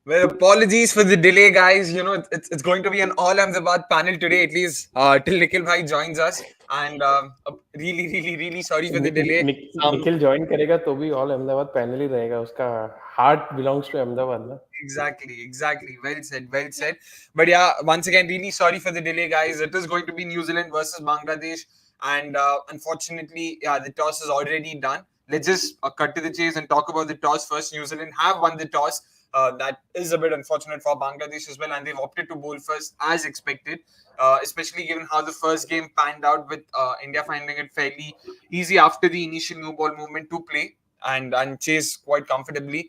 Well, apologies for the delay, guys. It's going to be an all Ahmedabad panel today, at least till Nikhil Bhai joins us. And really, really, really sorry for the delay. Some Nikhil join करेगा तो भी all Ahmedabad panel ही रहेगा उसका heart belongs to Ahmedabad ना exactly. Well said, well said. But yeah, once again, really sorry for the delay, guys. It is going to be New Zealand versus Bangladesh, and unfortunately, yeah, the toss is already done. Let's just cut to the chase and talk about the toss first. New Zealand have won the toss. That is a bit unfortunate for Bangladesh as well, and they've opted to bowl first as expected. Especially given how the first game panned out, with India finding it fairly easy after the initial new ball movement to play and chase quite comfortably.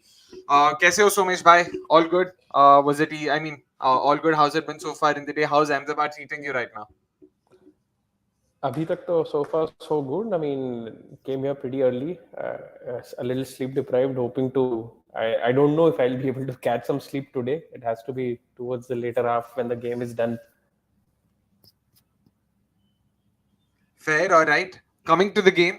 कैसे हो सोमेश भाई? All good? Was it? I mean, all good. How's it been so far in the day? How's Ahmedabad treating you right now? अभी तक तो so far so good. I mean, came here pretty early, a little sleep deprived, hoping to. I don't know if I'll be able to catch some sleep today. It has to be towards the later half when the game is done. Fair, all right. Coming to the game,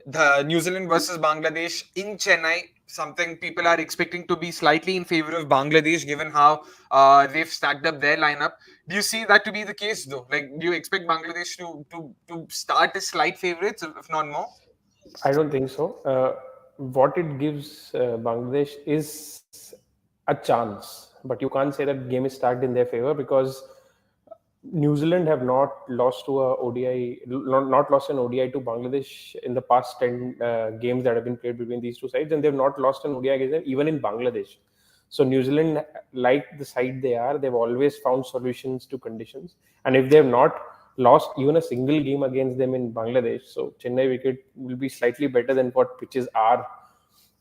the New Zealand versus Bangladesh in Chennai. Something people are expecting to be slightly in favor of Bangladesh, given how they've stacked up their lineup. Do you see that to be the case, though? Like, do you expect Bangladesh to start as slight favorites, if not more? I don't think so. What it gives Bangladesh is a chance, but you can't say that game is stacked in their favor because New Zealand have not lost to a ODI, not lost an ODI to Bangladesh in the past 10 games that have been played between these two sides, and they've not lost an ODI against them even in Bangladesh. So New Zealand, like the side they are, they've always found solutions to conditions, and if they've not lost even a single game against them in Bangladesh, so Chennai wicket will be slightly better than what pitches are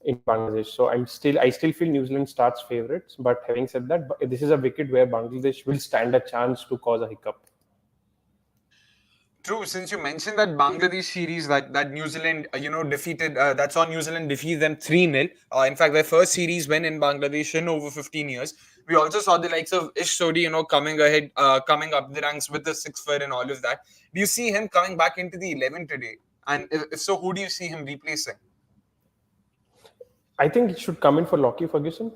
in Bangladesh. So I still feel New Zealand starts favourites. But having said that, this is a wicket where Bangladesh will stand a chance to cause a hiccup. True. Since you mentioned that Bangladesh series that New Zealand defeated, that's on New Zealand defeated them 3-0. In fact, their first series win in Bangladesh in over 15 years. We also saw the likes of Sodhi, coming ahead, coming up the ranks with the 6 for and all of that. Do you see him coming back into the 11 today? And if so, who do you see him replacing? I think it should come in for Lockie Ferguson.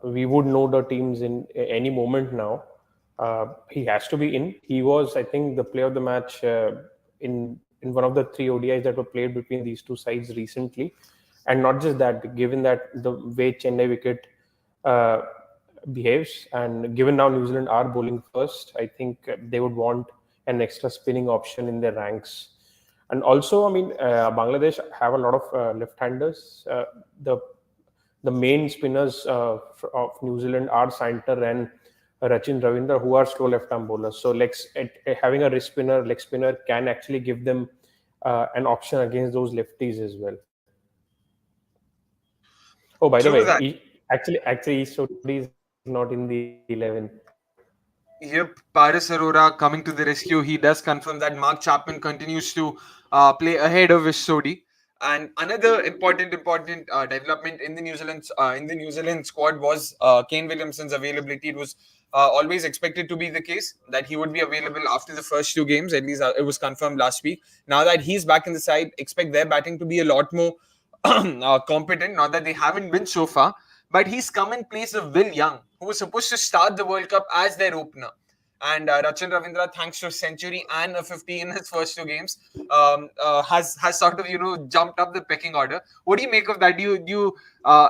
We would know the teams in any moment now. He has to be in. He was, I think, the player of the match in one of the 3 ODIs that were played between these two sides recently. And not just that, given that the way Chennai wicket behaves, and given now New Zealand are bowling first, I think they would want an extra spinning option in their ranks. And also, I mean, Bangladesh have a lot of left-handers. The main spinners of New Zealand are Santer and Rachin Ravindra, who are slow left-arm bowlers. So having a leg spinner can actually give them an option against those lefties as well. Oh, by the way, actually, Sodhi is not in the 11. Yep, Paris Arora coming to the rescue. He does confirm that Mark Chapman continues to play ahead of Sodhi. And another important development in the New Zealand squad was Kane Williamson's availability. It was always expected to be the case that he would be available after the first 2 games. At least it was confirmed last week. Now that he's back in the side, expect their batting to be a lot more competent. Not that they haven't been so far, but he's come in place of Will Young, who was supposed to start the World Cup as their opener. And Rachin Ravindra, thanks to a century and a 50 in his first 2 games, has sort of jumped up the pecking order. What do you make of that?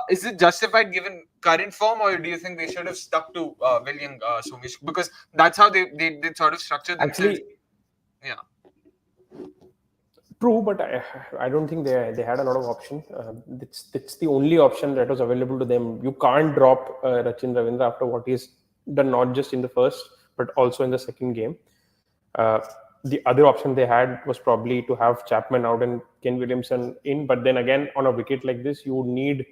Is it justified given current form, or do you think they should have stuck to Will Young, Somesh? Because that's how they sort of structured themselves. Actually, yeah. True, but I don't think they had a lot of options. It's the only option that was available to them. You can't drop Rachin Ravindra after what he's done, not just in the first, but also in the second game. The other option they had was probably to have Chapman out and Ken Williamson in. But then again, on a wicket like this, you would need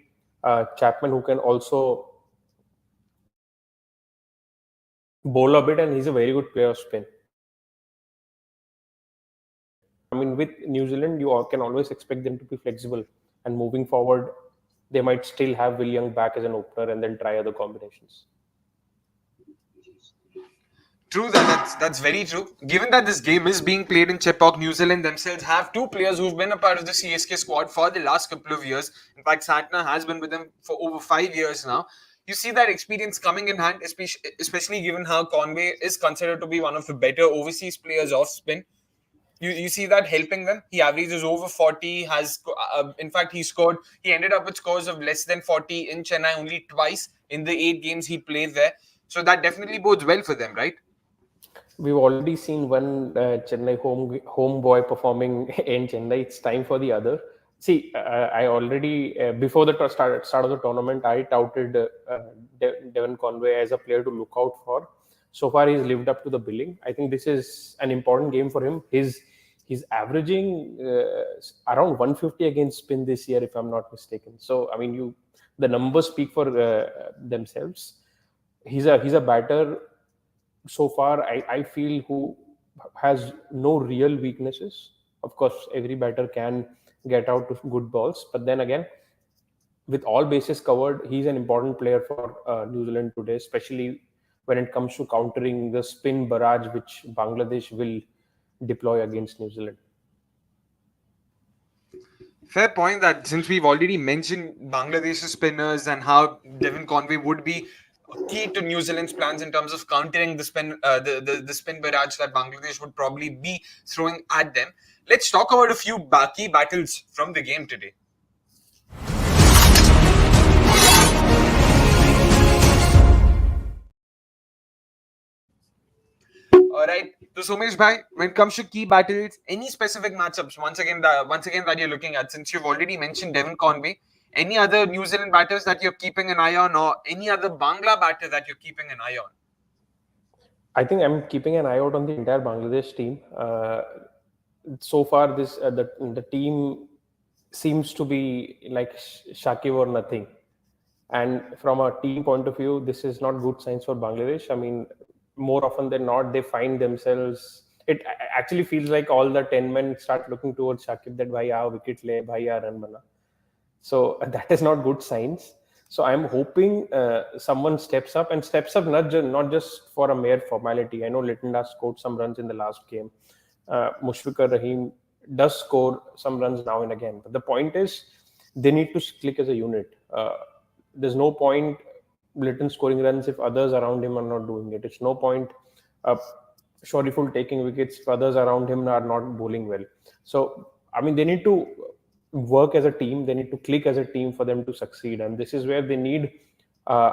Chapman who can also bowl a bit, and he's a very good player of spin. I mean, with New Zealand, you can always expect them to be flexible, and moving forward, they might still have Will Young back as an opener and then try other combinations. True, that's very true. Given that this game is being played in Chepauk, New Zealand themselves have 2 players who've been a part of the CSK squad for the last couple of years. In fact, Santner has been with them for over 5 years now. You see that experience coming in hand, especially given how Conway is considered to be one of the better overseas players off spin. You see that helping them. He averages over 40. In fact, he ended up with scores of less than 40 in Chennai only twice in the 8 games he played there. So that definitely bodes well for them, right? We've already seen one Chennai homeboy performing in Chennai. It's time for the other. See, I already before the start of the tournament, I touted Devon Conway as a player to look out for. So far, he's lived up to the billing. I think this is an important game for him. He's averaging around 150 against spin this year, if I'm not mistaken. So, I mean, the numbers speak for themselves. He's a batter so far I feel who has no real weaknesses. Of course, every batter can get out to good balls, but then again, with all bases covered, he's an important player for New Zealand today, especially when it comes to countering the spin barrage which Bangladesh will deploy against New Zealand. Fair point that since we've already mentioned Bangladesh's spinners and how Devon Conway would be key to New Zealand's plans in terms of countering the spin barrage that Bangladesh would probably be throwing at them. Let's talk about a few key battles from the game today. All right. So Somesh bhai, when it comes to key battles, any specific matchups once again that you're looking at, since you've already mentioned Devon Conway, any other New Zealand batters that you're keeping an eye on, or any other Bangla batter that you're keeping an eye on? I think I'm keeping an eye out on the entire Bangladesh team. So far, this the team seems to be like Shakib or nothing. And from a team point of view, this is not good signs for Bangladesh. I mean, more often than not, they find themselves. It actually feels like all the 10 men start looking towards Shakib that bhai aa wicket le, bhai aa run bana. So that is not good signs. So I'm hoping someone steps up and steps up not just for a mere formality. I know Litton Das scored some runs in the last game. Mushfiqur Rahim does score some runs now and again. But the point is, they need to click as a unit. There's no point Litton scoring runs if others around him are not doing it. It's no point uh, Shoriful taking wickets if others around him are not bowling well. So, I mean, they need to work as a team. They need to click as a team for them to succeed. And this is where they need uh,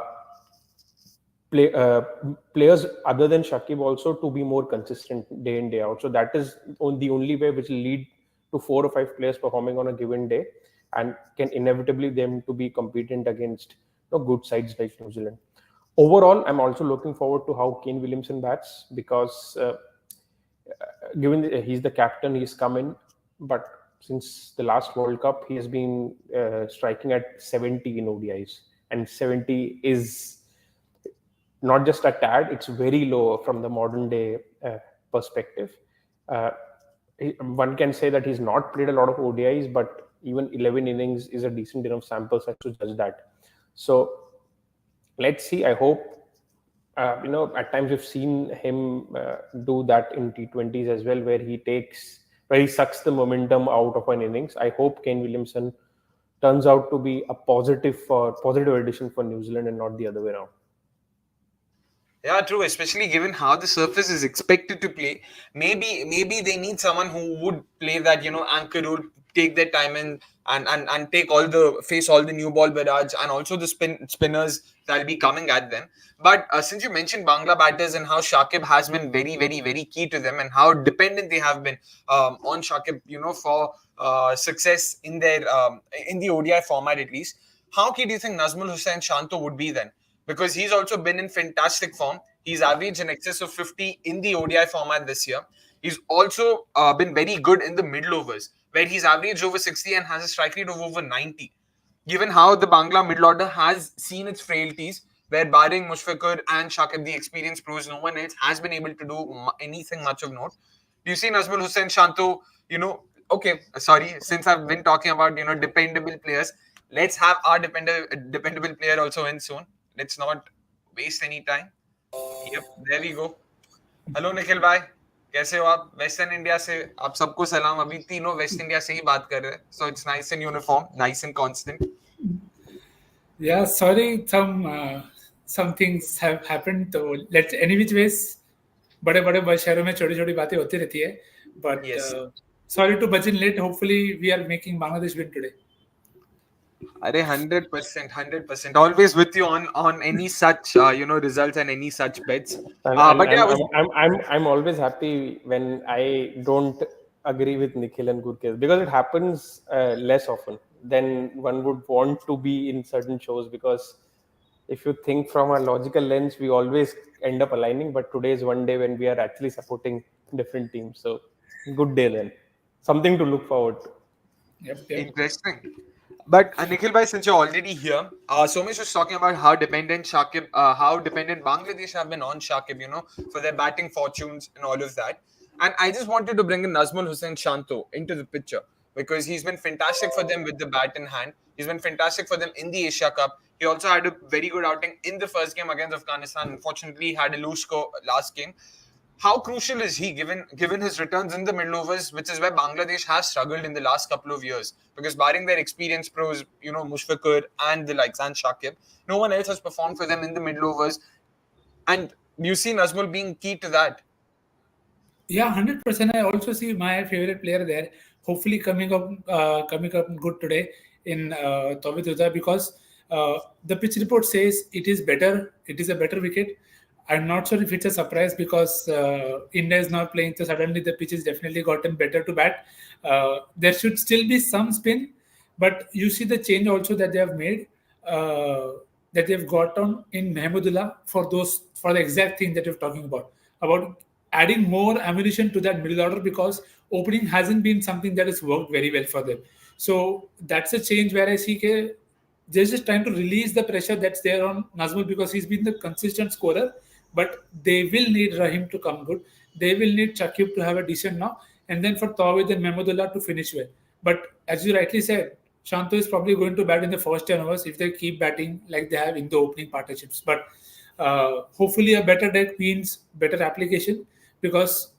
players other than Shakib also to be more consistent day in day out. So that is the only way which will lead to 4 or 5 players performing on a given day and can inevitably them to be competent against good sides like New Zealand. Overall, I'm also looking forward to how Kane Williamson bats because given he's the captain, he's come in, but since the last World Cup, he has been striking at 70 in ODIs, and 70 is not just a tad; it's very low from the modern day perspective. Uh, One can say that he's not played a lot of ODIs, but even 11 innings is a decent enough sample size to judge that. So let's see. I hope at times we've seen him do that in T20s as well, where he sucks the momentum out of an innings. I hope Kane Williamson turns out to be a positive addition for New Zealand and not the other way around. Yeah, true. Especially given how the surface is expected to play, maybe they need someone who would play that anchor role, take their time and take face all the new ball barrage and also the spinners that'll be coming at them. But since you mentioned Bangla batters and how Shakib has been very very very key to them and how dependent they have been on Shakib, for success in the ODI format at least. How key do you think Nazmul Hussain Shanto would be then? Because he's also been in fantastic form. He's averaged in excess of 50 in the ODI format this year. He's also been very good in the middle overs, where he's averaged over 60 and has a strike rate of over 90. Given how the Bangla middle order has seen its frailties, where barring Mushfiqur and Shakib, the experienced pros, no one else has been able to do anything much of note. Do you see Nazmul Hussain Shanto, okay, sorry, since I've been talking about, dependable players, let's have our dependable player also in soon. Let's not waste any time. Yep, there we go. Hello Nikhil भाई, कैसे हो आप? Western India से आप सबको सलाम. अभी तीनों वेस्ट इंडिया से ही बात कर रहे हैं. So it's nice and uniform, nice and constant. Yeah, sorry, some things have happened. तो let's any which ways, बड़े बड़े शहरों में छोटी छोटी बातें होती रहती है. But Yes. sorry to budge in late. Hopefully, we are making Bangladesh win today. Are 100%, 100%. Always with you on any such results and any such bets. And But yeah, I was I'm always happy when I don't agree with Nikhil and Gurkesh, because it happens less often than one would want to be in certain shows. Because if you think from a logical lens, we always end up aligning. But today is one day when we are actually supporting different teams. So good day then. Something to look forward to. Yep, yep. interesting. But Nikhil bhai, since you're already here, Somesh was talking about how dependent Bangladesh have been on Shakib, for their batting fortunes and all of that. And I just wanted to bring in Nazmul Hussain Shanto into the picture because he's been fantastic for them with the bat in hand. He's been fantastic for them in the Asia Cup. He also had a very good outing in the first game against Afghanistan. Unfortunately, he had a loose score last game. How crucial is he given his returns in the middle overs, which is where Bangladesh has struggled in the last couple of years? Because barring their experienced pros, Mushfiqur and the likes and Shakib, no one else has performed for them in the middle overs. And you see Nazmul being key to that. Yeah, 100%. I also see my favorite player there. Hopefully, coming up good today in Tawid because the pitch report says it is better. It is a better wicket. I'm not sure if it's a surprise because India is not playing, so suddenly the pitch has definitely gotten better to bat. There should still be some spin, but you see the change also that they have made, that they've gotten in Mahmudullah for the exact thing that you're talking about adding more ammunition to that middle order because opening hasn't been something that has worked very well for them. So that's a change where I see they're just trying to release the pressure that's there on Nazmul because he's been the consistent scorer. But they will need Rahim to come good. They will need Chakib to have a decent knock, and then for Tawid and Mahmudullah to finish well. But as you rightly said, Shanto is probably going to bat in the first 10 overs if they keep batting like they have in the opening partnerships. But hopefully, a better deck means better application because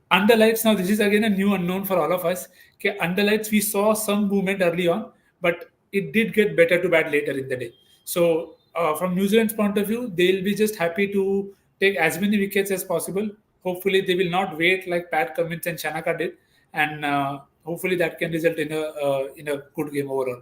under lights, now this is again a new unknown for all of us. Okay, under lights, we saw some movement early on, but it did get better to bat later in the day. So from New Zealand's point of view, they'll be just happy to take as many wickets as possible. Hopefully, they will not wait like Pat Cummins and Shanaka did, and hopefully that can result in a good game overall.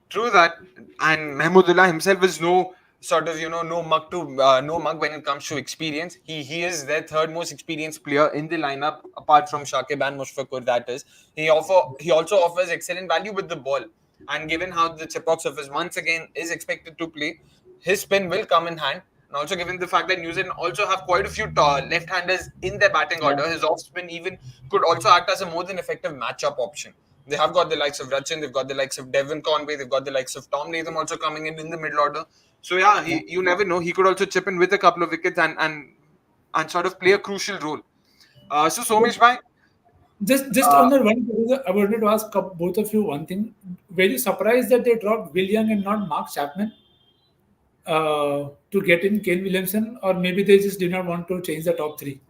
True that, and Mahmudullah himself is no sort of no mug when it comes to experience. He is their third most experienced player in the lineup apart from Shakib and Mushfiqur. That is, he also offers excellent value with the ball, and given how the chip box of his once again is expected to play, his spin will come in hand. And also, given the fact that New Zealand also have quite a few left-handers in their batting Yeah. order, his off spin even could also act as a more than effective matchup option. They have got the likes of Rachin, they've got the likes of Devon Conway, they've got the likes of Tom Latham also coming in the middle order. So yeah, you never know. He could also chip in with a couple of wickets and sort of play a crucial role. So Somesh bhai, Just uh, on that one, I wanted to ask both of you one thing. Were you surprised that they dropped Will Young and not Mark Chapman to get in Kane Williamson, or maybe they just did not want to change the top three?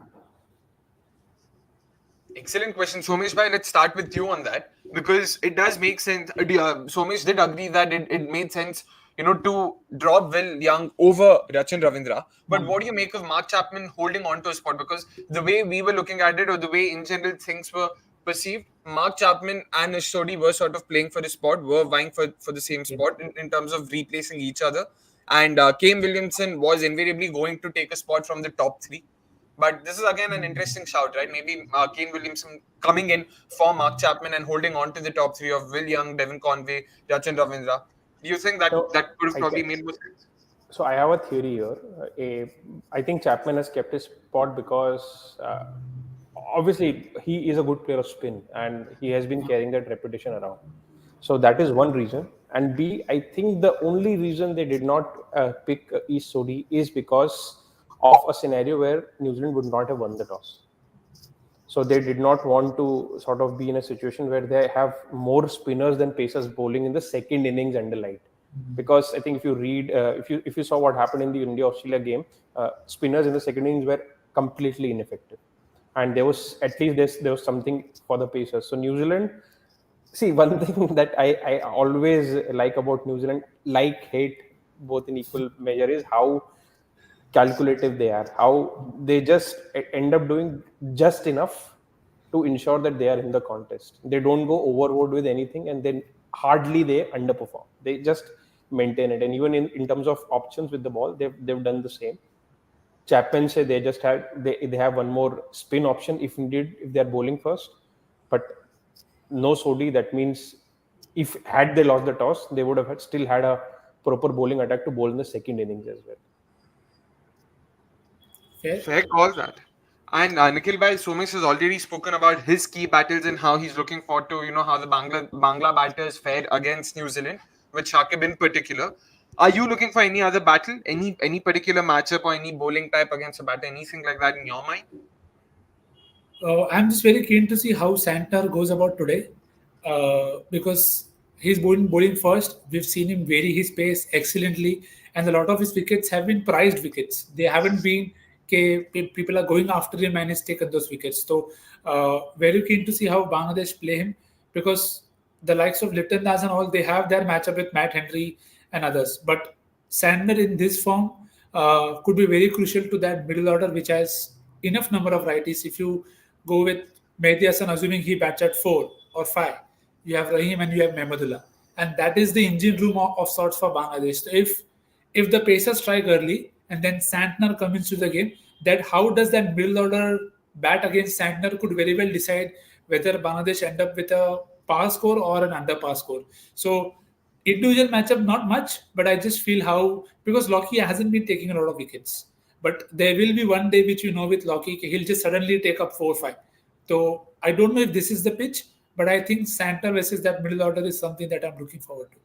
excellent question, Somesh bhai. Let's start with you on that because it does make sense. Somesh did agree that it made sense, to drop Will Young over Rachin Ravindra. But what do you make of Mark Chapman holding on to a spot? Because the way we were looking at it, or the way in general things were perceived, Mark Chapman and Sodhi were sort of playing for the spot, were vying for the same spot in terms of replacing each other. And Kane Williamson was invariably going to take a spot from the top three. But this is again an interesting shout, right? Maybe Kane Williamson coming in for Mark Chapman and holding on to the top three of Will Young, Devon Conway, Rachin Ravindra. Do you think that So that could have I probably can. made more sense? So I have a theory here. I think Chapman has kept his spot because obviously he is a good player of spin and he has been carrying that reputation around. So that is one reason. And B, I think the only reason they did not pick East Sodhi is because of a scenario where New Zealand would not have won the toss. So they did not want to sort of be in a situation where they have more spinners than pacers bowling in the second innings under light. Because I think if you read, if you saw what happened in the India Australia game, spinners in the second innings were completely ineffective, and there was at least there was something for the pacers. So New Zealand See, one thing that I always like about New Zealand, like hate both in equal measure, is how calculative they are. How they just end up doing just enough to ensure that they are in the contest. They don't go overboard with anything, and then hardly they underperform. They just maintain it. And even in terms of options with the ball, they've done the same. Chapman say they have one more spin option if indeed if they are bowling first, but no Sodhi. That means if had they lost the toss, they would have still had a proper bowling attack to bowl in the second innings as well. Fair. Fair call that. And Nikhil Bhai, Somesh has already spoken about his key battles and how he's looking forward to, how the Bangla batters fared against New Zealand, with Shakib in particular. Are you looking for any other battle, any particular matchup or any bowling type against a batter, anything like that in your mind? I'm just very keen to see how Santner goes about today, because he's bowling first. We've seen him vary his pace excellently, and a lot of his wickets have been prized wickets. They haven't been people are going after him and he's taken those wickets. So, very keen to see how Bangladesh play him, because the likes of Lipton Das and all, they have their matchup with Matt Henry and others. But Sandner in this form could be very crucial to that middle order, which has enough number of righties. If you go with Mehdi Hassan, assuming he bats at 4 or 5, you have Rahim and you have Mehmudullah. And that is the engine room of sorts for Bangladesh. So if the Pacers strike early and then Santner comes into the game, that how does that middle order bat against Santner could very well decide whether Bangladesh end up with a pass score or an under pass score. So individual matchup not much, but I just feel how, because Lockheed hasn't been taking a lot of wickets, but there will be one day which with Lockheed he'll just suddenly take up 4 or 5. So I don't know if this is the pitch, but I think Santa versus that middle order is something that I'm looking forward to.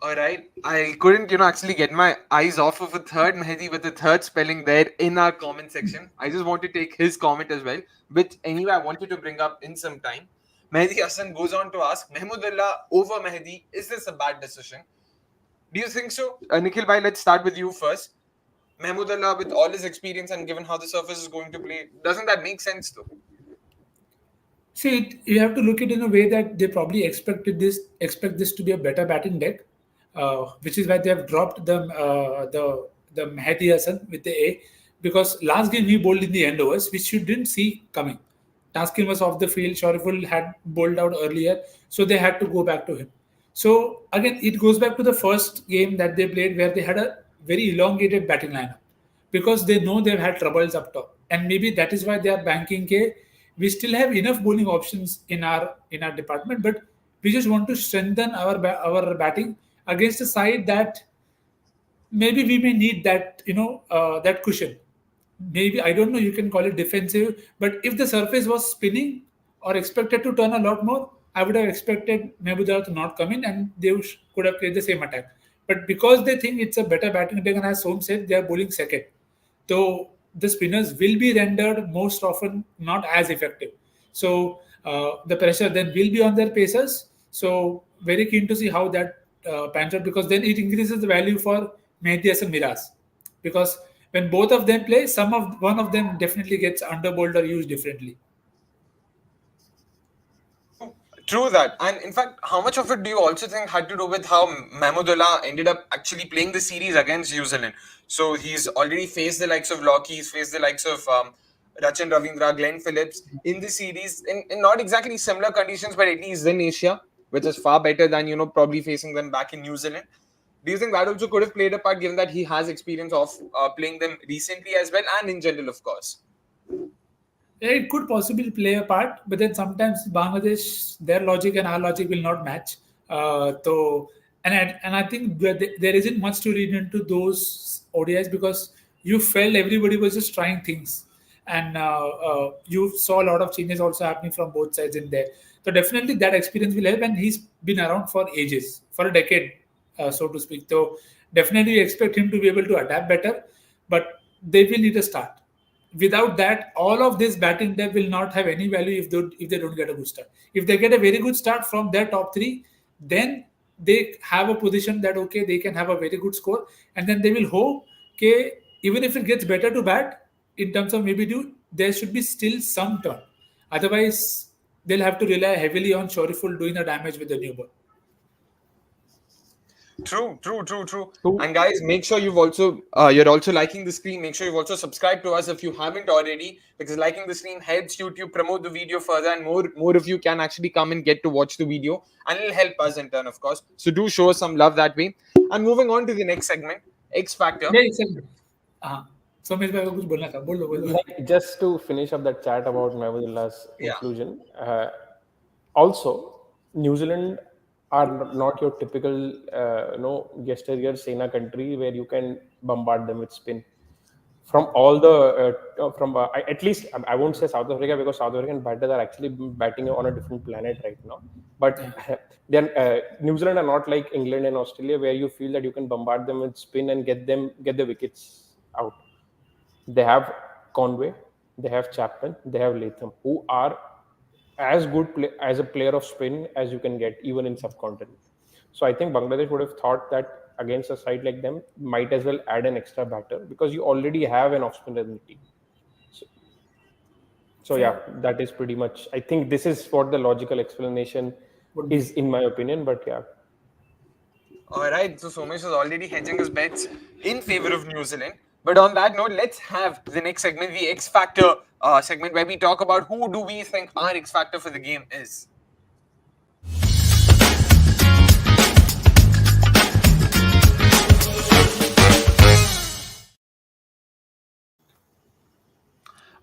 All right. I couldn't, actually get my eyes off of a third Mehdi with the third spelling there in our comment section. I just want to take his comment as well, which anyway I wanted to bring up in some time. Mehdi Hassan goes on to ask, Mahmudullah over Mehdi, is this a bad decision? Do you think so? Nikhil Bhai, let's start with you first. Mahmudullah, with all his experience and given how the surface is going to play, doesn't that make sense though? See, you have to look at it in a way that they probably expect this to be a better batting deck, which is why they have dropped the Mehdi Hassan with the A, because last game he bowled in the end overs, which you didn't see coming. Taskin was off the field. Shariful had bowled out earlier, so they had to go back to him. So again, it goes back to the first game that they played, where they had a very elongated batting lineup, because they know they've had troubles up top, and maybe that is why they are banking. We still have enough bowling options in our department, but we just want to strengthen our batting against a side that maybe we may need that that cushion. Maybe I don't know, you can call it defensive, but if the surface was spinning or expected to turn a lot more, I would have expected Mehbooda to not come in, and they could have played the same attack. But because they think it's a better batting attack, and as Som said, they are bowling second, so the spinners will be rendered most often not as effective. So the pressure then will be on their pacers. So very keen to see how that pans out, because then it increases the value for Mehdi and Miraz. Because when both of them play, one of them definitely gets underbowled or used differently. True that. And in fact, how much of it do you also think had to do with how Mahmudullah ended up actually playing the series against New Zealand? So he's already faced the likes of Lockie, he's faced the likes of Rachan Ravindra, Glenn Phillips in the series, in not exactly similar conditions, but at least in Asia, which is far better than, probably facing them back in New Zealand. Do you think that also could have played a part, given that he has experience of playing them recently as well, and in general, of course? Yeah, it could possibly play a part, but then sometimes Bangladesh, their logic and our logic will not match. And I think that there isn't much to read into those ODIs, because you felt everybody was just trying things, and you saw a lot of changes also happening from both sides in there. So definitely that experience will help, and he's been around for ages, for a decade, so to speak. So definitely expect him to be able to adapt better, but they will need a start. Without that, all of this batting depth will not have any value if they don't get a good start. If they get a very good start from their top three, then they have a position that okay, they can have a very good score, and then they will hope okay, even if it gets better to bat in terms of maybe do, there should be still some turn. Otherwise, they'll have to rely heavily on Shoriful doing the damage with the new ball. True, true, true, true. Two, And guys, make sure you're also liking the stream. Make sure you've also subscribed to us if you haven't already, because liking the stream helps YouTube promote the video further, and more of you can actually come and get to watch the video, and it'll help us in turn, of course. So do show us some love that way. And moving on to the next segment, X Factor. Yeah, exactly. हाँ सोमेश भाई को कुछ बोलना था बोलो बोलो. like just to finish up that chat about Mahmudullah's Yeah. inclusion, also New Zealand are not your typical, yesteryear Sena country where you can bombard them with spin. From all the at least I won't say South Africa because South African batters are actually batting on a different planet right now. But then New Zealand are not like England and Australia where you feel that you can bombard them with spin and get the wickets out. They have Conway, they have Chapman, they have Latham, who are as good as a player of spin as you can get, even in subcontinent. So I think Bangladesh would have thought that against a side like them, might as well add an extra batter because you already have an off spinner in the team. So, so yeah, Fair. that is pretty much. I think this is what the logical explanation Would be. is, in my opinion. But yeah, All right, so Somesh is already hedging his bets in favor of New Zealand. But on that note, let's have the next segment, the X Factor segment, where we talk about who do we think our X Factor for the game is.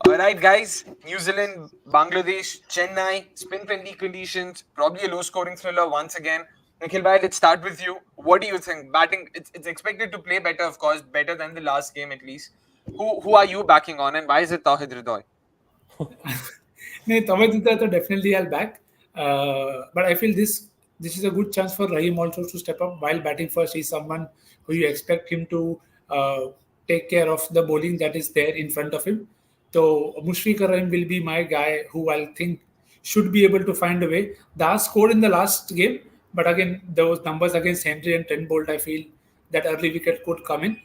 All right, guys. New Zealand, Bangladesh, Chennai, spin friendly conditions, probably a low scoring thriller once again. Nikhil bhai, let's start with you. What do you think? Batting, it's expected to play better, of course, better than the last game at least. Who are you backing on, and why is it Tawhid Ridoy? नहीं तवज्जो तो definitely I'll back. But I feel this is a good chance for Rahim also to step up while batting first. He's someone who you expect him to take care of the bowling that is there in front of him. So Mushfiq Rahim will be my guy who I think should be able to find a way. Das scored in the last game, but again those numbers against Henry and Trent Bolt, I feel that early wicket could come in.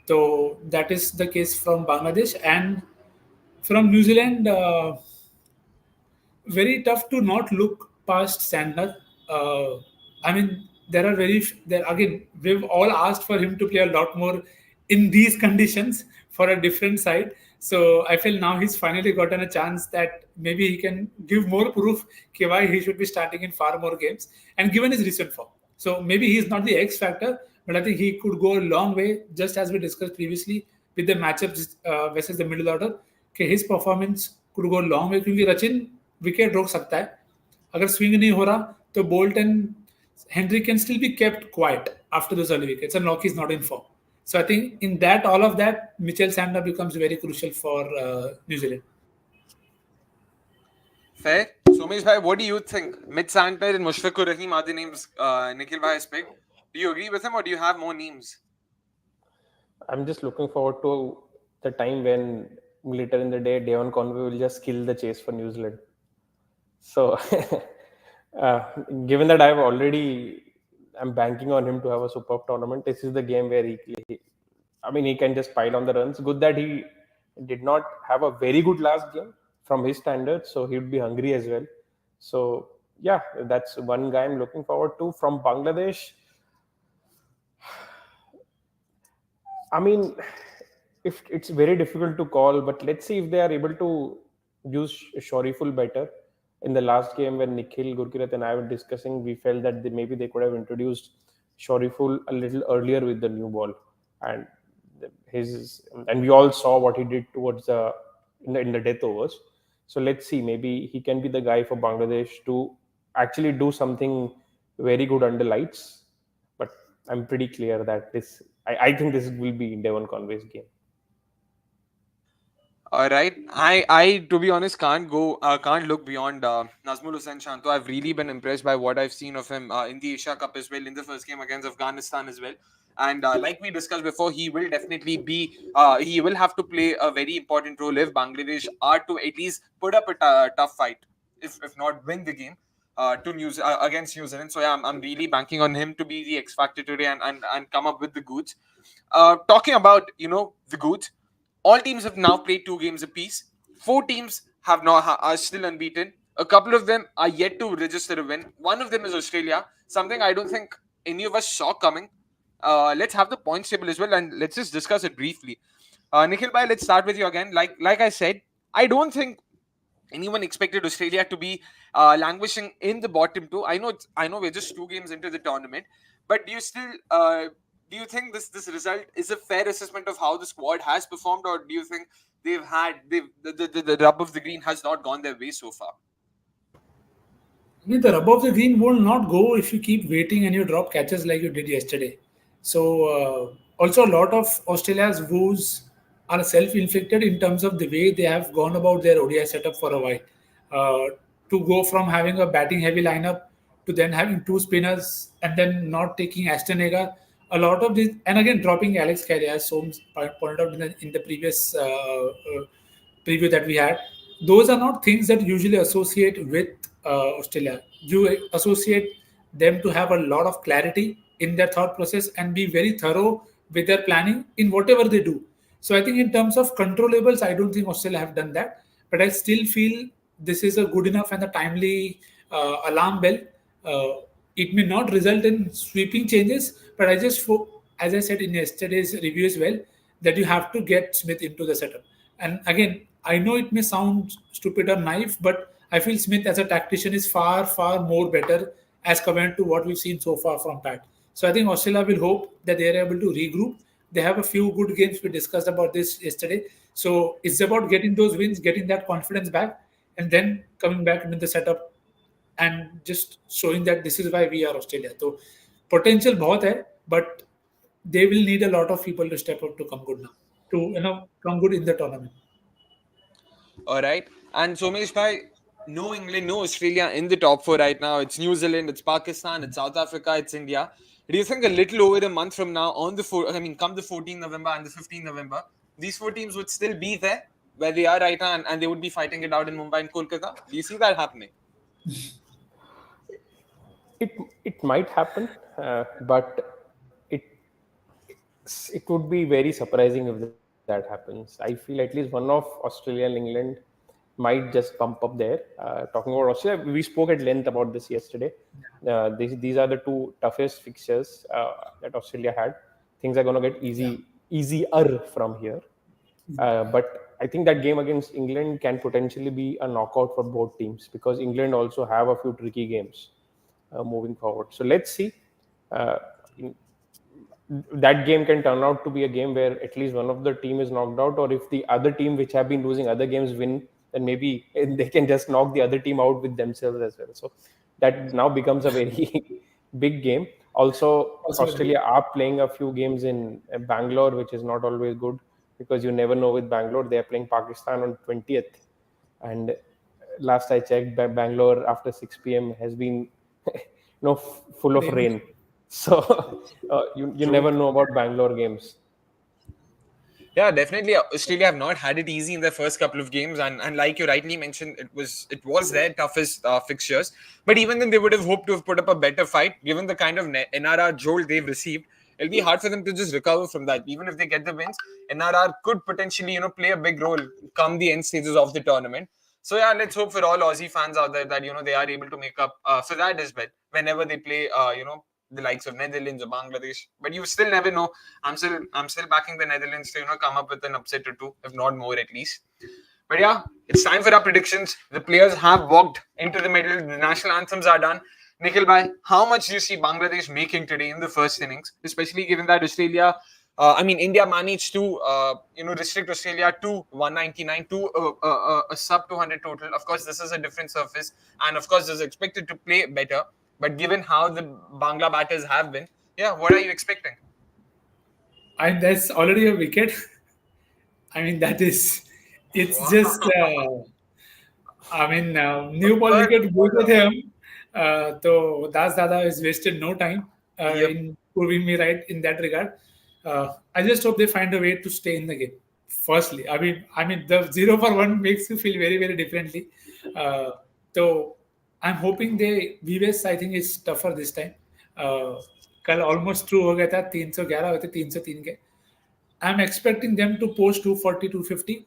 So that is the case from Bangladesh and from New Zealand. Very tough to not look past Sandler. I mean, there are there again. We've all asked for him to play a lot more in these conditions for a different side. So I feel now he's finally gotten a chance that maybe he can give more proof why he should be starting in far more games. And given his recent form, so maybe he's not the X factor, but I think he could go a long way. Just as we discussed previously with the matchups versus the middle order, okay, his performance could go a long way क्योंकि Rachin wicket रोक सकता है अगर swing नहीं हो रहा तो bolt and Henry can still be kept quiet after those early wickets and Loki is not in form. So I think in that all of that Mitchell Santner becomes very crucial for New Zealand. Fair. Somesh bhai, what do you think? Mitch Santner and Mushfiqur Rahim are the names Nikhil bhai has picked. Do you agree with him, or do you have more names? I'm just looking forward to the time when later in the day, Devon Conway will just kill the chase for New Zealand. So, given that I'm banking on him to have a superb tournament. This is the game where he can just pile on the runs. Good that he did not have a very good last game from his standards, so he would be hungry as well. So, yeah, that's one guy I'm looking forward to. From Bangladesh, I mean, if it's very difficult to call, but let's see if they are able to use Shoriful better. In the last game, when Nikhil, Gurkirat, and I were discussing, we felt that maybe they could have introduced Shoriful a little earlier with the new ball, and we all saw what he did towards in the death overs. So let's see, maybe he can be the guy for Bangladesh to actually do something very good under lights. But I'm pretty clear that I think this will be Devon Conway's game. All right. I to be honest, can't look beyond Nazmul Hussain Shanto. I've really been impressed by what I've seen of him in the Asia Cup as well, in the first game against Afghanistan as well. And like we discussed before, he will definitely he will have to play a very important role if Bangladesh are to at least put up a tough fight, if not win the game. Against New Zealand. So yeah, I'm really banking on him to be the X factor today and come up with the goods. Talking about the goods, all teams have now played 2 games apiece. 4 teams are still unbeaten. A couple of them are yet to register a win. One of them is Australia, something I don't think any of us saw coming. Let's have the points table as well, and let's just discuss it briefly. Nikhil bhai, let's start with you again. Like I said, I don't think anyone expected Australia to be languishing in the bottom two. I know we're just 2 games into the tournament, but do you think this result is a fair assessment of how the squad has performed, or do you think the rub of the green has not gone their way so far? I mean, the rub of the green will not go if you keep waiting and you drop catches like you did yesterday. So, also a lot of Australia's woes are self-inflicted in terms of the way they have gone about their ODI setup for a while. To go from having a batting-heavy lineup to then having two spinners and then not taking Aston Agar, a lot of this, and again dropping Alex Carey, as Soms pointed out in the previous preview that we had. Those are not things that you usually associate with Australia. You associate them to have a lot of clarity in their thought process and be very thorough with their planning in whatever they do. So I think in terms of controllables, I don't think Australia have done that, but I still feel this is a good enough and a timely alarm bell. Uh, it may not result in sweeping changes, but as I said in yesterday's review as well, that you have to get Smith into the setup. And again, I know it may sound stupid or naive, but I feel Smith as a tactician is far, far more better as compared to what we've seen so far from Pat. So I think Australia will hope that they are able to regroup. They have a few good games. We discussed about this yesterday. So it's about getting those wins, getting that confidence back, and then coming back into the setup and just showing that this is why we are Australia. So potential बहुत है, but they will need a lot of people to step up to come good now, to come good in the tournament. All right. And Somesh bhai, no England, no Australia in the top four right now. It's New Zealand, it's Pakistan, it's South Africa, it's India. Do you think a little over a month from now, come the 14th November and the 15th November, these four teams would still be there where they are right now, and they would be fighting it out in Mumbai and Kolkata? Do you see that happening? It it might happen, but it would be very surprising if that happens. I feel at least one of Australia and England might just bump up there. Talking about Australia, we spoke at length about this yesterday. These are the two toughest fixtures that Australia had. Things are going to get Yeah. easier from here. But I think that game against England can potentially be a knockout for both teams because England also have a few tricky games moving forward. So let's see. Uh, that game can turn out to be a game where at least one of the team is knocked out, or if the other team which have been losing other games win, then maybe they can just knock the other team out with themselves as well. So that now becomes a very big game. Also, Also agree. Australia are playing a few games in Bangalore, which is not always good because you never know with Bangalore. They are playing Pakistan on 20th, and last I checked, Bangalore after 6 p.m. has been full of Rain. rain. So you True. never know about Bangalore games. Yeah, definitely. Australia have not had it easy in their first couple of games, and like you rightly mentioned, it was their toughest fixtures. But even then, they would have hoped to have put up a better fight, given the kind of NRR jolt they've received. It'll be hard for them to just recover from that. Even if they get the wins, NRR could potentially play a big role come the end stages of the tournament. So yeah, let's hope for all Aussie fans out there that they are able to make up for that as well whenever they play the likes of Netherlands or Bangladesh. But you still never know. I'm still backing the Netherlands to come up with an upset or two, if not more at least. But yeah, it's time for our predictions. The players have walked into the middle. The national anthems are done. Nikhil bhai, how much do you see Bangladesh making today in the first innings, especially given that India managed to, restrict Australia to 199 to a sub 200 total. Of course, this is a different surface, and of course, this is expected to play better. But given how the Bangla batters have been, yeah, what are you expecting? And that's already a wicket. I mean, that is, it's just, Wow. new ball But wicket both of them. So Das Dada has wasted no time yep. in proving me right in that regard. I just hope they find a way to stay in the game. Firstly, I mean, the 0 for 1 makes you feel very, very differently. Uh, so I'm hoping they VVS. I think is tougher this time. Uh, कल almost true हो गया था 311 होते 303 के. I'm expecting them to post 240, 250.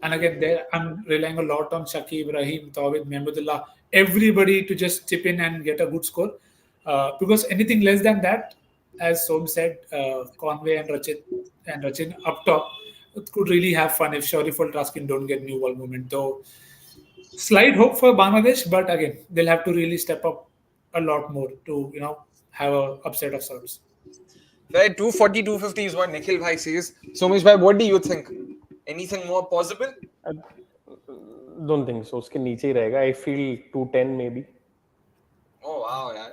And again, there I'm relying a lot on Shakib, Rahim, Tawid, Mehmudullah, everybody to just chip in and get a good score. Because anything less than that, as Som said, Conway and Rachin up top it could really have fun if Shariful Traskin don't get new ball movement. Though slight hope for Bangladesh, but again, they'll have to really step up a lot more to have a upset of sorts. Fair, 240, 250 is what Nikhil Bhai says. So much bhai, what do you think? Anything more possible? I don't think so. उसके नीचे ही रहेगा. I feel 210 maybe. Oh wow, yeah.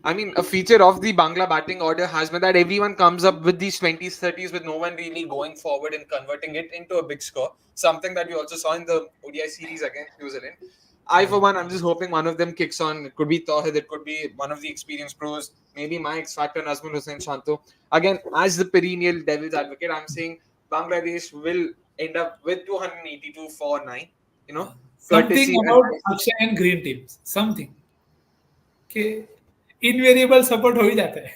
I mean, a feature of the Bangla batting order has been that everyone comes up with these 20s, 30s with no one really going forward and converting it into a big score. Something that we also saw in the ODI series against New Zealand. I, for one, I'm just hoping one of them kicks on. It could be Tawhid, it could be one of the experienced pros, maybe my X Factor, Nazmul Hussain Shanto. Again, as the perennial devil's advocate, I'm saying Bangladesh will end up with 282 for 9, Something courtesy and about Akshay and green teams. Something. Okay. Invariable support हो ही जाता है.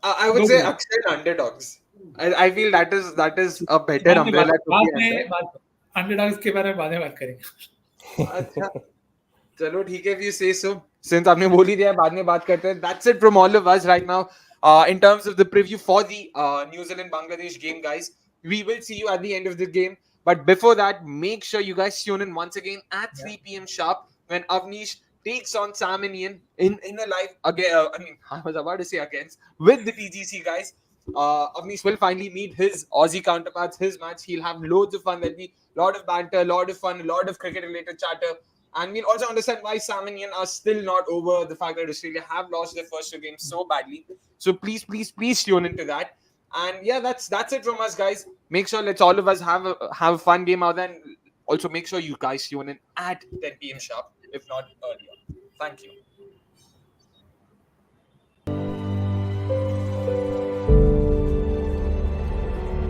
I would Go say green. Akshay underdogs. I feel that is a better बाद में umbrella to be under. Underdogs के बारे में बाद में बात करेंगे. अच्छा, चलो ठीक है, if you say so. Since आपने बोल ही दिया, बाद में बात करते हैं. That's it from all of us right now. In terms of the preview for the New Zealand Bangladesh game, guys, we will see you at the end of the game. But before that, make sure you guys tune in once again at 3 p.m. sharp when Avnish takes on Sam and Ian in a live again. I was about to say against with the TGC guys. Avnish will finally meet his Aussie counterparts, his match. He'll have loads of fun. There'll be a lot of banter, a lot of fun, a lot of cricket related chatter. And we'll also understand why Sam and Ian are still not over the fact that Australia have lost their first two games so badly. So please, please, please tune into that. And yeah, that's it from us, guys. Make sure let's all of us have a fun game out there. And also make sure you guys tune in at 10 p.m. sharp, if not earlier. Thank you.